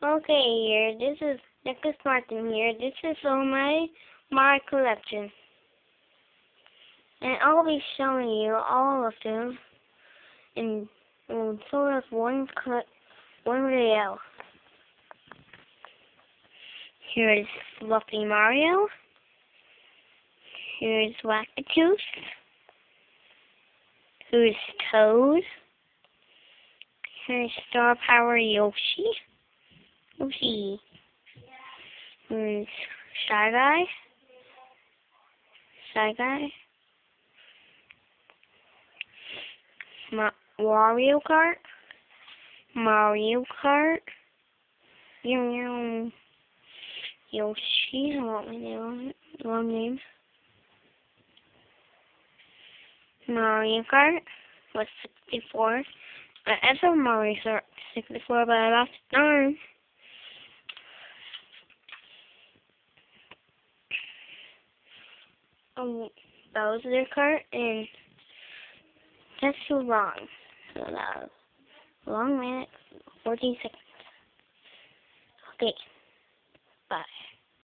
Okay, here, this is Niklas Martin here. This is all my collection. And I'll be showing you all of them in sort of one video. Here is Fluffy Mario. Here is Wackatooth. Here's Toad. Here's Star Power Yoshi. Here's Shy Guy. Wario Kart. Yoshi, I want my long name. Mario Kart was 64. I have Mario Kart 64, but I lost the arm. Bowser Kart, and that's too long. So that was a long minute, 14 seconds. Okay, bye.